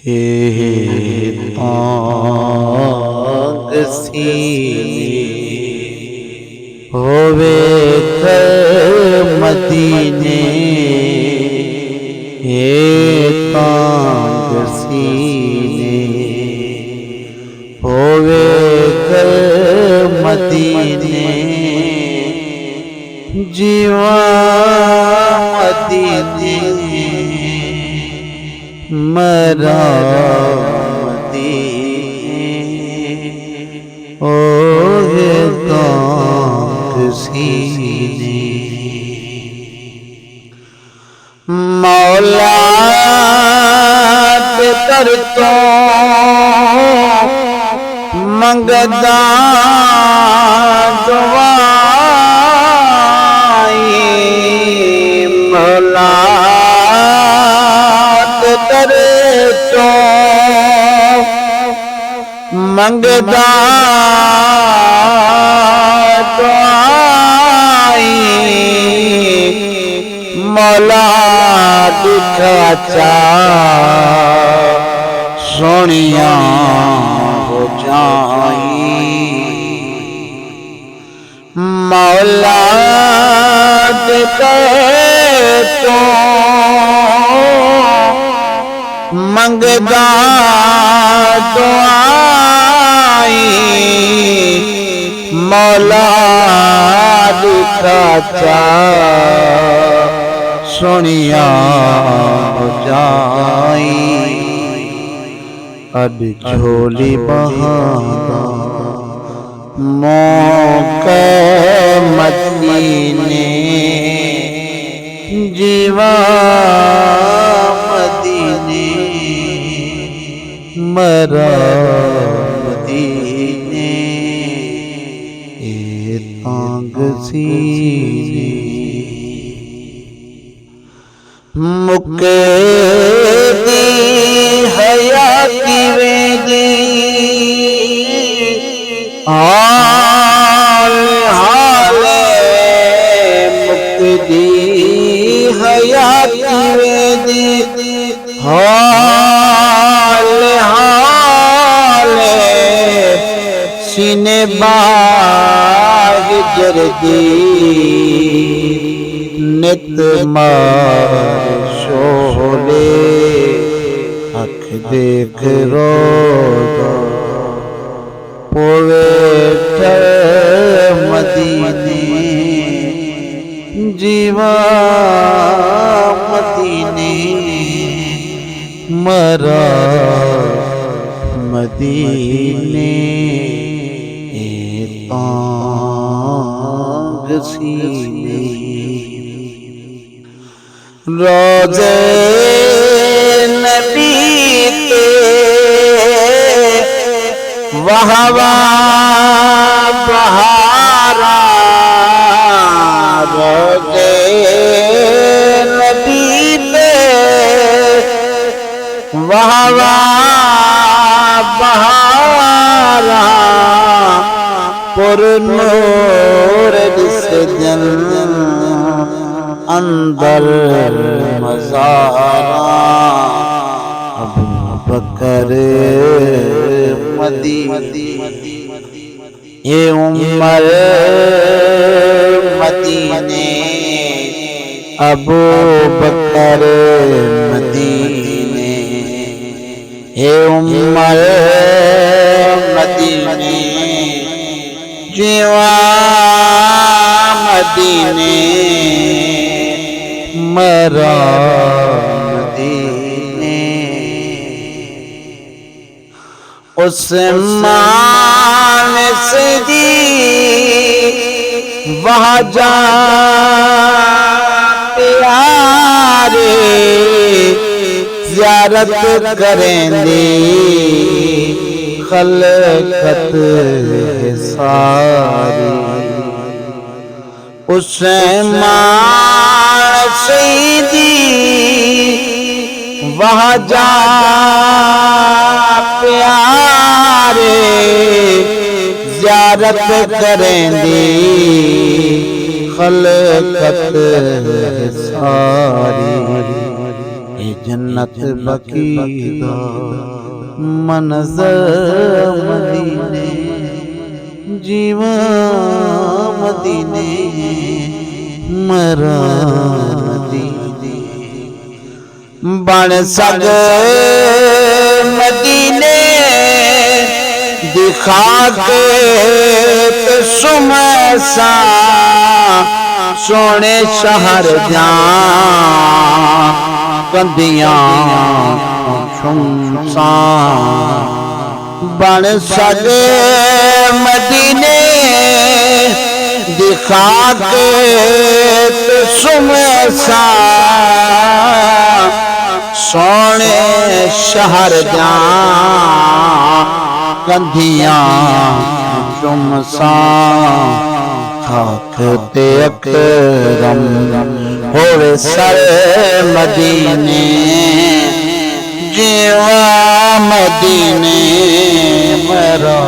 हे तांग सीने होवे कर मदीने। हे तांग सीने होवे कर मदीने। जीवा मदीने मरा मदीने। ओहे तांग सीने मौला ते कर तो मंगदा दुआई। मौला ते कर तो मंगदा दुआई। मौला दुखा चा सोनिया हो जाई। मौला दे तो मंगदा दुआई। मौला दुखा चा सोनिया हो जाई। अब झोली बहादा मौके मदीने। जीवा मदीने मरा मदीने। ए तांग सीने मुके दी हयाती वेदी। हाल हाले मुक्दी हयाती वेदी। हाल हाले सीने बाग जरदी। नित मार शोले अख देख रोज पोवे कर मदीने। जीवा मदीने मरा मदीने। ए तांग सीने रोज़े नबी ते वहवा बहारा। रोज़े नबी ते वहवा बहारा। पुरनूर दिसजन अंदर मज़ारा। अबू बकर मदीने ये उमर मदीने। अबू बकर मदीने ये उमर मदीने। जीवा मदीने मरा मदीने। उस्मान सदी वहाँ जा प्यारे ज़ियारत करेंगे खलकत सारी। उस्मान सदी वहाँ जा प्यारे ज़ियारत करेंगे खलकत सारी। ए जन्नत बकी दा मनज़र मदीने जीवा मदीने मरा मदीने बन सग मदीने दिखा के तो सुमसा सोने शहर जा कंदियां सुनसान बन सके मदीने दिखा के तो सुमसा सोने शहर जा कंदियां सुनसान खाक ते अकरम होवे सर मदीने जीवा मदीने मरा